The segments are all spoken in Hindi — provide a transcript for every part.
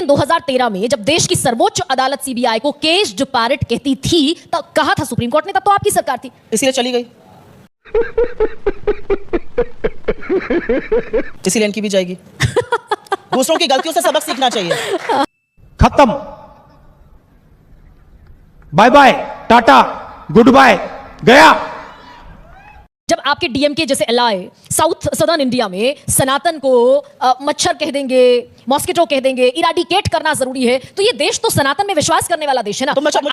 2013 में जब देश की सर्वोच्च अदालत सीबीआई को केस्ड पैरेट कहती थी, तब कहा था सुप्रीम कोर्ट ने, तब तो आपकी सरकार थी, इसलिए चली गई, इसीलिए इनकी भी जाएगी। दूसरों की गलतियों से सबक सीखना चाहिए। खत्म, bye bye, ta-ta, goodbye, गया। जब आपके डीएमके जैसे एलआई साउथ सदर्न इंडिया में सनातन को मच्छर कह देंगे, मॉस्किटो कह देंगे, इराडिकेट करना जरूरी है, तो ये देश तो सनातन में विश्वास करने वाला देश है ना। तो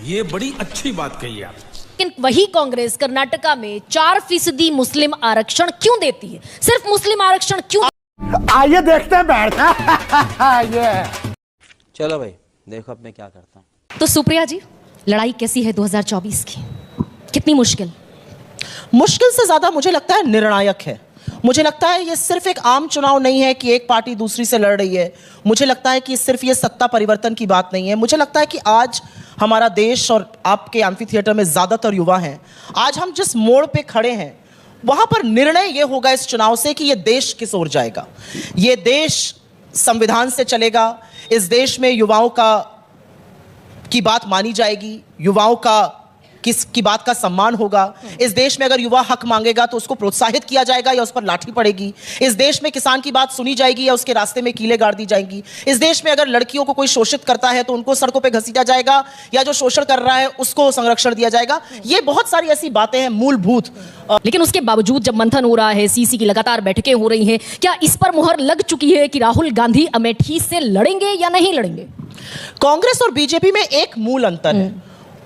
ये बड़ी अच्छी बात कही आप। लेकिन वही कांग्रेस कर्नाटका में 4% मुस्लिम आरक्षण क्यों देती है? सिर्फ मुस्लिम आरक्षण क्यों? आइए देखते हैं, बैठते चलो भाई, देखो अब मैं क्या करता हूँ। तो सुप्रिया जी, लड़ाई कैसी है 2024 की? कितनी मुश्किल? मुश्किल से ज्यादा मुझे लगता है निर्णायक है। मुझे लगता है ये सिर्फ एक आम चुनाव नहीं है कि एक पार्टी दूसरी से लड़ रही है। मुझे लगता है कि सिर्फ ये सत्ता परिवर्तन की बात नहीं है। मुझे लगता है कि आज हमारा देश, और आपके एम्फी थिएटर में ज्यादातर युवा हैं, आज हम जिस मोड़ पे खड़े हैं वहां पर निर्णय ये होगा इस चुनाव से कि ये देश किस ओर जाएगा। ये देश संविधान से चलेगा, इस देश में युवाओं की बात मानी जाएगी, युवाओं की बात का सम्मान होगा। इस देश में अगर युवा हक मांगेगा तो उसको प्रोत्साहित किया जाएगा या उस पर लाठी पड़ेगी। इस देश में किसान की बात सुनी जाएगी या उसके रास्ते में कीलें गाड़ दी जाएंगी। इस देश में अगर लड़कियों को कोई शोषित करता है तो उनको सड़कों पे घसीटा जाएगा, या जो शोषण कर रहा है उसको संरक्षण दिया जाएगा। ये बहुत सारी ऐसी बातें हैं मूलभूत। लेकिन उसके बावजूद जब मंथन हो रहा है, सीसी की लगातार बैठकें हो रही हैं, क्या इस पर मुहर लग चुकी है कि राहुल गांधी अमेठी से लड़ेंगे या नहीं लड़ेंगे? कांग्रेस और बीजेपी में एक मूल अंतर है,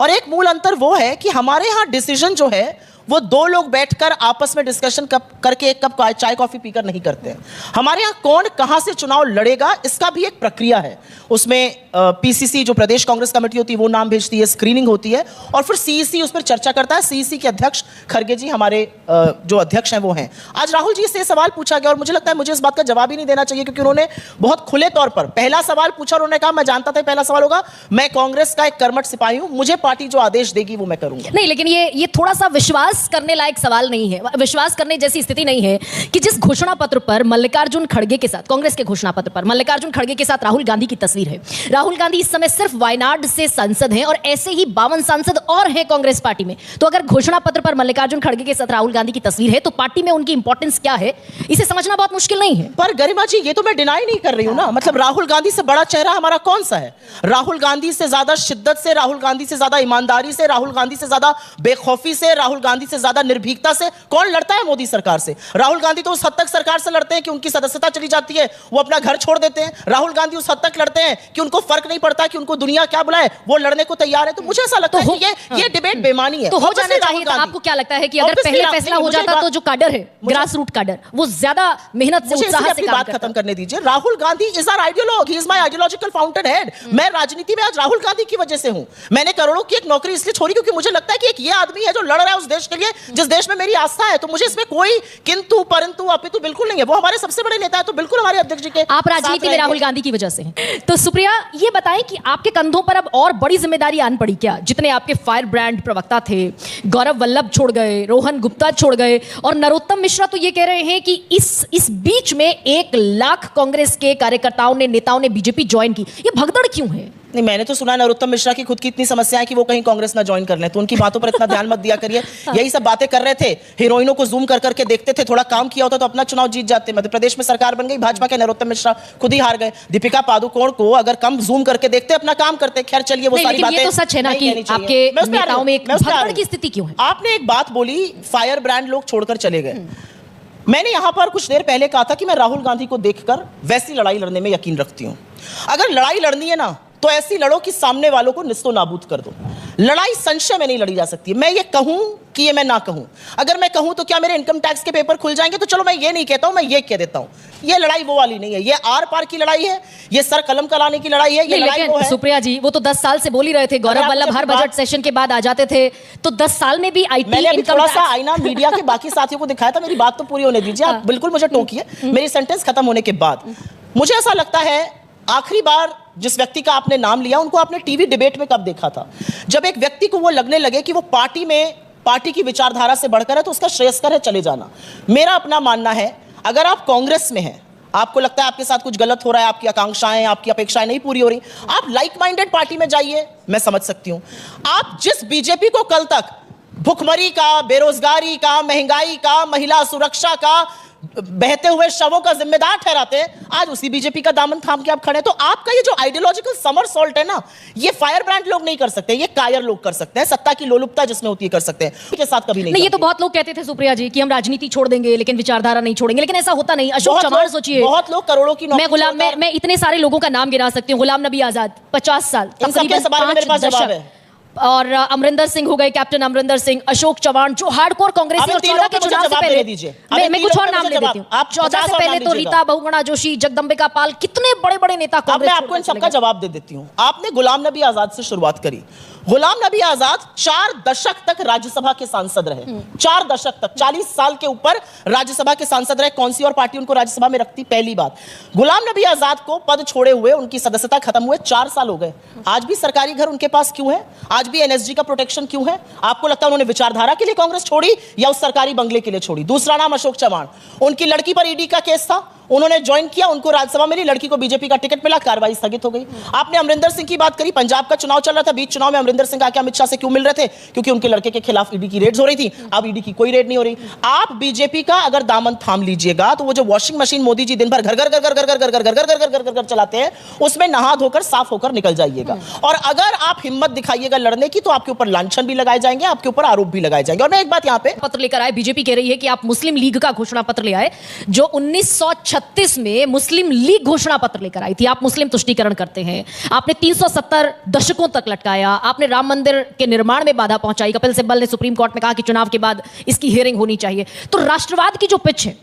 और एक मूल अंतर वो है कि हमारे यहाँ डिसीजन जो है वो दो लोग बैठकर आपस में डिस्कशन करके एक कप चाय कॉफी पीकर नहीं करते हैं। हमारे यहाँ कौन कहाँ से चुनाव लड़ेगा इसका भी एक प्रक्रिया है। उसमें पीसीसी जो प्रदेश कांग्रेस कमेटी होती है वो नाम भेजती है, स्क्रीनिंग होती है, और फिर सीईसी उस पर चर्चा करता है। सीईसी के अध्यक्ष खड़गे जी हमारे जो अध्यक्ष हैं वो हैं। आज राहुल जी से सवाल पूछा गया और मुझे लगता है मुझे इस बात का जवाब ही नहीं देना चाहिए, क्योंकि उन्होंने बहुत खुले तौर पर पहला सवाल पूछा। उन्होंने कहा, मैं जानता था पहला सवाल होगा, मैं कांग्रेस का एक कर्मठ सिपाही हूं, मुझे पार्टी जो आदेश देगी वो मैं करूंगा। नहीं, लेकिन ये थोड़ा सा विश्वास करने लायक सवाल नहीं है, विश्वास करने जैसी स्थिति नहीं है कि जिस घोषणा पत्र पर मल्लिकार्जुन खड़गे के साथ, कांग्रेस के घोषणा पत्र पर मल्लिकार्जुन खड़गे के साथ राहुल गांधी की तस्वीर है। राहुल गांधी इस समय सिर्फ वायनाड से सांसद हैं और ऐसे ही 52 सांसद और हैं कांग्रेस पार्टी में। तो अगर घोषणा पत्र पर मल्लिकार्जुन खड़गे के साथ राहुल गांधी की तस्वीर है तो पार्टी में उनकी इंपॉर्टेंस क्या है, इसे समझना बहुत मुश्किल नहीं है। पर गरिमा जी, ये तो मैं डिनाई नहीं कर रही हूं ना। मतलब राहुल गांधी से बड़ा चेहरा हमारा कौन सा है? राहुल गांधी से ज्यादा शिद्दत से, राहुल गांधी से ज्यादा ईमानदारी से, राहुल गांधी से ज्यादा बेखौफी से, राहुल गांधी से ज्यादा निर्भीकता से कौन लड़ता है मोदी सरकार से? राहुल गांधी तो उस हद तक सरकार से लड़ते हैं कि उनकी सदस्यता चली जाती है, वो अपना घर छोड़ देते हैं। राहुल गांधी उस हद तक लड़ते हैं कि उनको फर्क नहीं पड़ता कि उनको दुनिया क्या बुलाए, वो लड़ने को तैयार है। तो मुझे ऐसा लगता है कि ये डिबेट बेमानी है। तो हो जाना चाहिए। आपको क्या लगता है कि अगर पहले फैसला हो जाता तो जो काडर है, ग्रास रूट काडर, वो ज्यादा मेहनत से, उत्साह से काम बात खत्म करने दीजिए। Rahul Gandhi is our ideologue, he is my ideological fountainhead. मैं राजनीति में आज राहुल गांधी की वजह से हूं। मैंने करोड़ों की एक नौकरी इसलिए छोड़ी क्योंकि मुझे लगता है कि एक ये आदमी है जो लड़ रहा है उस देश के लिए जिस देश में मेरी आस्था है। तो मुझे इसमें कोई किंतु परंतु अपितु बिल्कुल नहीं है। वो हमारे सबसे बड़े नेता है, तो बिल्कुल हमारे अध्यक्ष जी के आप राजनीति में राहुल गांधी की वजह से हैं। तो सुप्रिया, ये बताएं कि आपके कंधों पर अब और बड़ी जिम्मेदारी आन पड़ी क्या? जितने आपके फायर ब्रांड प्रवक्ता थे, गौरव वल्लभ छोड़ गए, रोहन गुप्ता छोड़ गए, और नरोत्तम मिश्रा तो ये कह रहे हैं कि इस बीच में 1 लाख कांग्रेस के कार्यकर्ताओं ने, नेताओं ने बीजेपी ज्वाइन की। ये भगदड़ क्यों है? नहीं, मैंने तो सुना नरोत्तम मिश्रा की खुद की इतनी समस्या है कि वो कहीं कांग्रेस ना ज्वाइन कर लें, तो उनकी बातों पर इतना ध्यान मत दिया करिए। यही सब बातें कर रहे थे, हीरोइनों को जूम कर करके देखते थे, थोड़ा काम किया होता तो अपना चुनाव जीत जाते। मध्य प्रदेश में सरकार बन गई भाजपा के, नरोत्तम मिश्रा खुद ही हार गए। दीपिका पादुकोण को अगर कम जूम करके देखते, अपना काम करते। खैर चलिए, वो सारी बातें ये तो सच है ना कि आपके नेताओं में एक भगदड़ की स्थिति क्यों है? आपने एक बात बोली, फायर ब्रांड लोग छोड़कर चले गए। मैंने यहां पर कुछ देर पहले कहा था कि मैं राहुल गांधी को देखकर वैसी लड़ाई लड़ने में यकीन रखती हूं। अगर लड़ाई लड़नी है ना तो ऐसी लड़ो कि सामने वालों को निस्तो नाबूद कर दो। लड़ाई संशय में नहीं लड़ी जा सकती। मैं ये कहूं कि ये मैं ना कहूं, अगर मैं कहूं तो क्या मेरे इनकम टैक्स के पेपर खुल जाएंगे? तो चलो मैं ये नहीं कहता हूं, मैं ये कह देता हूं। ये लड़ाई वो वाली नहीं है, ये आर पार की लड़ाई है, ये सर कलम कराने की लड़ाई है। ये लड़ाई वो है। सुप्रिया जी, वो तो 10 साल से बोल ही रहे थे, गौरव वल्लभ हर बजट सेशन के बाद आ जाते थे, तो 10 साल में भी आईटी मैंने थोड़ा सा आईना मीडिया के बाकी साथियों को दिखाया था। मेरी बात तो पूरी होने दीजिए, आप बिल्कुल मुझे टोकिए मेरी सेंटेंस खत्म होने के बाद। मुझे ऐसा लगता है आखिरी बार जिस व्यक्ति का आपने नाम लिया उनको आपने टीवी डिबेट में कब देखा था? जब एक व्यक्ति को वो लगने लगे कि वो पार्टी की विचारधारा से बढ़कर है तो उसका श्रेयस्कर है चले जाना। मेरा अपना मानना है, अगर आप कांग्रेस में हैं, आपको लगता है आपके साथ कुछ गलत हो रहा है, आपकी आकांक्षाएं, आपकी अपेक्षाएं नहीं पूरी हो रही, आप लाइक माइंडेड पार्टी में जाइए, मैं समझ सकती हूं। आप जिस बीजेपी को कल तक भुखमरी का, बेरोजगारी का, महंगाई का, महिला सुरक्षा का, बहते हुए शवों का जिम्मेदार ठहराते हैं, आज उसी बीजेपी का दामन थाम के आप खड़े हैं। तो आपका ये जो आइडियोलॉजिकल समरसॉल्ट है ना, ये फायर ब्रांड लोग नहीं कर सकते, ये कायर लोग कर सकते हैं, सत्ता की लोलुपता जिसमें होती है कर सकते हैं, के साथ कभी नहीं। ये तो बहुत लोग कहते थे सुप्रिया जी कि हम राजनीति छोड़ देंगे लेकिन विचारधारा नहीं छोड़ेंगे, लेकिन ऐसा होता नहीं। अशोक चव्हाण सोचिए, बहुत लोग करोड़ों की मैं इतने सारे लोगों का नाम गिना सकती हूँ। गुलाम नबी आजाद 50 साल, इन सबके सवाल में मेरे पास जवाब है। और अमरिंदर सिंह हो गए, कैप्टन अमरिंदर सिंह, अशोक चव्हाण जो हार्डकोर कांग्रेसी, और 14 के चुनाव से पहले मैं कुछ और नाम ले देती हूँ। आप 14 से पहले तो रीता बहुगुणा जोशी, जगदम्बिका पाल, कितने बड़े बड़े नेता कांग्रेस। मैं आपको इन सबका जवाब दे देती हूँ। आपने गुलाम नबी आजाद से शुरुआत करी। गुलाम नबी आजाद 4 दशक तक राज्यसभा के सांसद रहे, 4 दशक तक, 40 साल के ऊपर राज्यसभा के सांसद रहे। कौन सी और पार्टी उनको राज्यसभा में रखती? पहली बात। गुलाम नबी आजाद को पद छोड़े हुए, उनकी सदस्यता खत्म हुए 4 साल हो गए। आज भी सरकारी घर उनके पास क्यों है? आज भी एनएसजी का प्रोटेक्शन क्यों है? आपको लगता है उन्होंने विचारधारा के लिए कांग्रेस छोड़ी या उस सरकारी बंगले के लिए छोड़ी? दूसरा नाम अशोक चव्हाण, उनकी लड़की पर ईडी का केस था, उन्होंने ज्वाइन किया, उनको राज्यसभा मिली, लड़की को बीजेपी का टिकट मिला, कार्रवाई स्थगित हो गई। आपने अमरिंदर सिंह की बात करी, पंजाब का चुनाव चल रहा था, बीच चुनाव में अमरिंदर सिंह आके अमित शाह से क्यों मिल रहे थे? क्योंकि उनके लड़के के खिलाफ ईडी की रेड्स हो रही थी। अब ईडी की कोई रेड नहीं हो रही। आप बीजेपी का अगर दामन थाम लीजिएगा तो वो जो वॉशिंग मशीन मोदी जी दिन भर घर घर घर घर घर घर घर घर घर घर घर घर घर चलाते हैं, उसमें नहा धोकर साफ होकर निकल जाइएगा। और अगर आप हिम्मत दिखाइएगा लड़ने की तो आपके ऊपर लांछन भी लगाए जाएंगे, आपके ऊपर आरोप भी लगाए जाएंगे। और मैं एक बात यहां पे पत्र लेकर आए, बीजेपी कह रही है कि आप मुस्लिम लीग का घोषणा पत्र ले आए, जो 1936 में मुस्लिम लीग घोषणा पत्र लेकर आई थी। आप मुस्लिम तुष्टीकरण करते हैं, आपने 370 दशकों तक लटकाया, आपने राम मंदिर के निर्माण में बाधा पहुंचाई, कपिल सिब्बल ने सुप्रीम कोर्ट में कहा कि चुनाव के बाद इसकी हियरिंग होनी चाहिए। तो राष्ट्रवाद की जो पिच है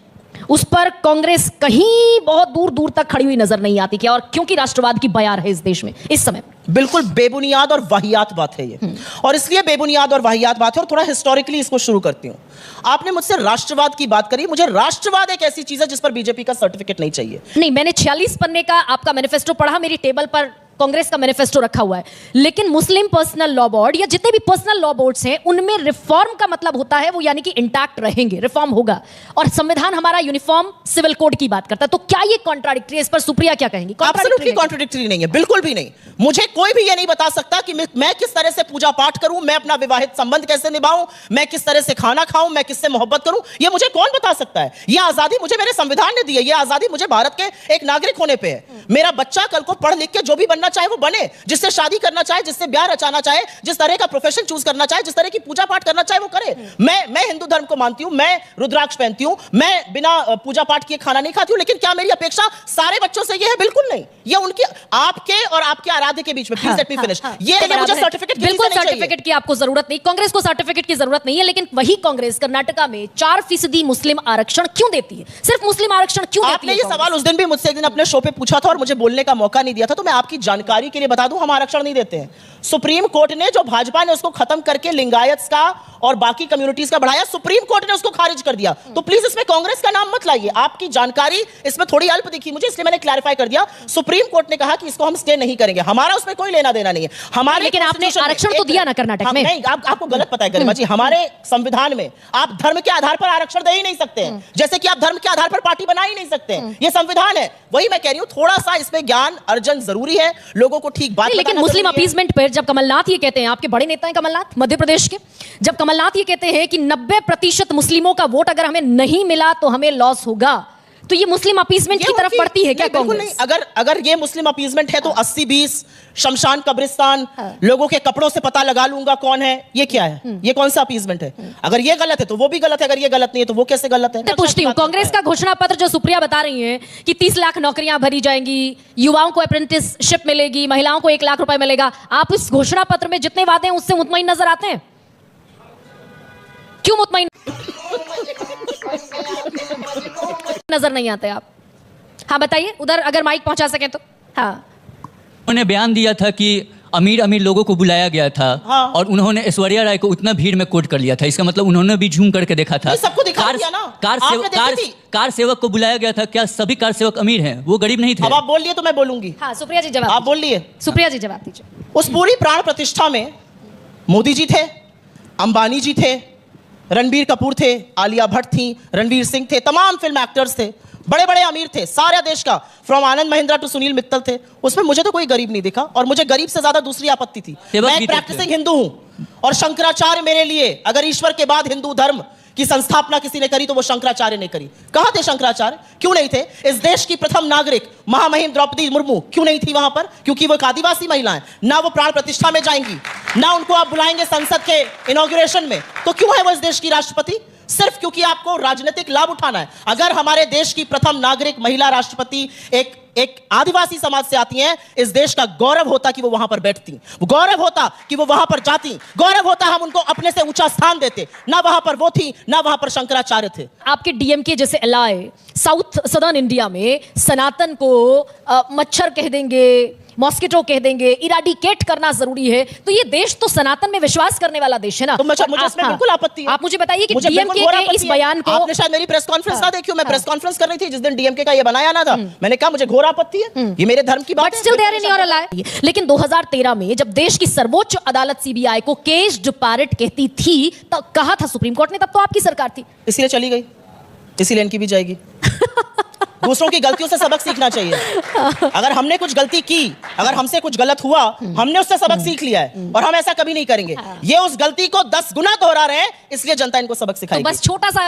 उस पर कांग्रेस कहीं बहुत दूर दूर तक खड़ी हुई नजर नहीं आती क्या? और क्योंकि राष्ट्रवाद की बयार है इस देश में इस समय, बिल्कुल बेबुनियाद और वाहियात बात है ये, और इसलिए बेबुनियाद और वाहियात बात है। और थोड़ा हिस्टोरिकली इसको शुरू करती हूं। आपने मुझसे राष्ट्रवाद की बात करी, मुझे राष्ट्रवाद एक ऐसी चीज है जिस पर बीजेपी का सर्टिफिकेट नहीं चाहिए। नहीं, मैंने 46 पन्ने का आपका मैनिफेस्टो पढ़ा, मेरी टेबल पर कांग्रेस का मैनिफेस्टो रखा हुआ है, लेकिन मुस्लिम पर्सनल लॉ बोर्ड या जितने भी पर्सनल लॉ बोर्ड्स हैं उनमें रिफॉर्म का मतलब होता है वो यानी कि इंटैक्ट रहेंगे, रिफॉर्म होगा। और संविधान हमारा यूनिफॉर्म सिविल कोड की बात करता है। तो क्या ये कॉन्ट्राडिक्टरी है? इस पर सुप्रिया क्या कहेंगी? एब्सोल्युटली कॉन्ट्राडिक्टरी नहीं है, बिल्कुल भी नहीं। मुझे कोई भी ये नहीं बता सकता कि मैं किस तरह से पूजा पाठ करूं, मैं अपना विवाहित संबंध कैसे निभाऊं, मैं किस तरह से खाना खाऊं, मैं किससे मोहब्बत करूं, ये मुझे कौन बता सकता है? ये आजादी मुझे मेरे संविधान ने दी है, ये आजादी मुझे भारत के एक नागरिक होने पे है। मेरा बच्चा कल को पढ़ लिख के जो भी बनना चाहे वो बने, जिससे शादी करना चाहे, जिससे ब्याह रचाना चाहे, जिस तरह का प्रोफेशन चूज करना चाहे, जिस तरह की पूजा पाठ करना चाहे वो करे। मैं हिंदू धर्म को मानती हूं, मैं रुद्राक्ष पहनती हूं, मैं बिना पूजा पाठ किए खाना नहीं खाती हूं, लेकिन क्या मेरी अपेक्षा सारे बच्चों से ये है? बिल्कुल नहीं। ये उनके, आपके और आपके आराध्य के बीच में, प्लीज लेट मी फिनिश। ये मुझे सर्टिफिकेट बिल्कुल सर्टिफिकेट की आपको जरूरत नहीं, कांग्रेस को सर्टिफिकेट की जरूरत नहीं है, लेकिन वही कांग्रेस कर्नाटका में 4% मुस्लिम आरक्षण क्यों देती है? सिर्फ मुस्लिम आरक्षण क्यों देती है? आपने ये सवाल उस दिन भी मुझसे एक दिन अपने शो पे पूछा था और मुझे बोलने का मौका नहीं दिया था, तो मैं आपकी जानकारी के लिए बता दूं, हम आरक्षण नहीं देते हैं। सुप्रीम कोर्ट ने, जो भाजपा ने उसको खत्म करके लिंगायत का और बाकी कम्युनिटीज का बढ़ाया, सुप्रीम कोर्ट ने उसको खारिज कर दिया। तो प्लीज इसमें कांग्रेस का नाम मत लाइए। आपकी जानकारी इसमें थोड़ी अल्प दिखी मुझे, इसलिए मैंने क्लैरिफाई कर दिया। सुप्रीम कोर्ट ने कहा कि इसको हम स्टे नहीं करेंगे, हमारा उसमें कोई लेना देना नहीं है। हमारे, लेकिन आपने आरक्षण तो दिया ना कर्नाटक में। नहीं, आपको गलत पता है गरिमा जी। हमारे संविधान में आप धर्म के आधार पर आरक्षण दे ही नहीं सकते हैं, जैसे कि आप धर्म के आधार पर पार्टी बना ही नहीं सकते हैं। ये संविधान है। वही मैं कह रही हूं, थोड़ा सा इसमें ज्ञान अर्जन जरूरी है, लोगों को ठीक बात। लेकिन मुस्लिम अपीजमेंट पर जब कमलनाथ ये कहते हैं, आपके बड़े नेता हैं कमलनाथ मध्य प्रदेश के, जब कमलनाथ ये कहते हैं कि 90% मुस्लिमों का वोट अगर हमें नहीं मिला तो हमें लॉस होगा, तो ये मुस्लिम अपीजमेंट की तरफ बढ़ती है क्या कांग्रेस? अगर ये मुस्लिम अपीजमेंट है तो 80-20 शमशान कब्रिस्तान, लोगों के कपड़ों से पता लगा लूंगा कौन है, ये क्या है? ये कौन सा अपीजमेंट है? अगर ये गलत है तो वो भी गलत है, अगर ये गलत नहीं है तो वो कैसे गलत है? मैं पूछती हूँ, कांग्रेस का घोषणा पत्र जो सुप्रिया बता रही है कि 30 लाख नौकरियां भरी जाएंगी, युवाओं को अप्रेंटिसशिप मिलेगी, महिलाओं को 1 लाख रुपए मिलेगा, आप इस घोषणा पत्र में जितने वादे हैं उससे मुतमईन नजर आते हैं? क्यों मुतमईन नजर नहीं आते आप? हाँ बताइए, उधर अगर माइक पहुंचा सके तो। हाँ, उन्होंने बयान दिया था कि अमीर अमीर लोगों को बुलाया गया था। हाँ। और उन्होंने ऐश्वर्या राय को उतना भीड़ में कोट कर लिया था, इसका मतलब उन्होंने भी झूम करके देखा था। सबको दिखा दिया ना। कार सेवक को बुलाया गया था, क्या सभी कार सेवक अमीर हैं? वो गरीब नहीं थे। अब आप बोल लिए तो मैं बोलूंगी। हाँ सुप्रिया जी जवाब, आप बोल लिए। सुप्रिया जी जवाब दीजिए। उस पूरी प्राण प्रतिष्ठा में मोदी जी थे, अंबानी जी थे, रणबीर कपूर थे, आलिया भट्ट थी, रणवीर सिंह थे, तमाम फिल्म एक्टर्स थे। बड़े बड़े अमीर थे सारे देश का, फ्रॉम आनंद महिंद्रा टू सुनील मित्तल थे, उसमें मुझे तो कोई गरीब नहीं दिखा। और मुझे गरीब से ज्यादा दूसरी आपत्ति थी, मैं एक प्रैक्टिसिंग हिंदू हूं और शंकराचार्य मेरे लिए, अगर ईश्वर के बाद हिंदू धर्म की संस्थापना किसी ने करी तो वो शंकराचार्य ने करी। कहां थे शंकराचार्य? क्यों नहीं थे? इस देश की प्रथम नागरिक महामहिम द्रौपदी मुर्मू क्यों नहीं थी वहां पर? क्योंकि वो एक आदिवासी महिला है, ना वो प्राण प्रतिष्ठा में जाएंगी, ना उनको आप बुलाएंगे संसद के इनॉग्रेशन में, तो क्यों है वो इस देश की राष्ट्रपति? सिर्फ क्योंकि आपको राजनीतिक लाभ उठाना है। अगर हमारे देश की प्रथम नागरिक महिला राष्ट्रपति एक आदिवासी समाज से आती हैं, इस देश का गौरव होता कि वो वहां पर बैठती, गौरव होता कि वो वहां पर जाती, गौरव होता हम उनको अपने से ऊंचा स्थान देते। ना वहां पर वो थी, ना वहां पर शंकराचार्य थे। आपके डीएमके जैसे एलाय साउथ सदर्न इंडिया में सनातन को मच्छर कह देंगे, मॉस्किटो कह देंगे, इराडिकेट करना जरूरी है। तो ये देश तो सनातन में विश्वास करने वाला देश है ना। तो मुझे इसमें बिल्कुल आपत्ति है। आप मुझे बताइए कि डीएमके के इस बयान को, आपने शायद मेरी प्रेस कॉन्फ्रेंस ना देखी हो, मैं प्रेस कॉन्फ्रेंस कर रही थी जिस दिन डीएमके का ये बनाया ना था, मैंने कहा मुझे घोर आपत्ति है, ये मेरे धर्म की बात है। लेकिन 2013 में जब देश की सर्वोच्च अदालत सीबीआई को केस्ड पैरेट कहती थी, तो कहा था सुप्रीम कोर्ट ने, तब तो आपकी सरकार थी, इसलिए चली गई, इसीलिए इनकी भी जाएगी। दूसरों की गलतियों से सबक सीखना चाहिए। अगर हमने कुछ गलती की, अगर हमसे कुछ गलत हुआ, हमने उससे सबक सीख लिया है और हम ऐसा कभी नहीं करेंगे। ये उस गलती को 10 गुना दोहरा रहे हैं, इसलिए जनता इनको सबक सिखाएगी। तो बस छोटा सा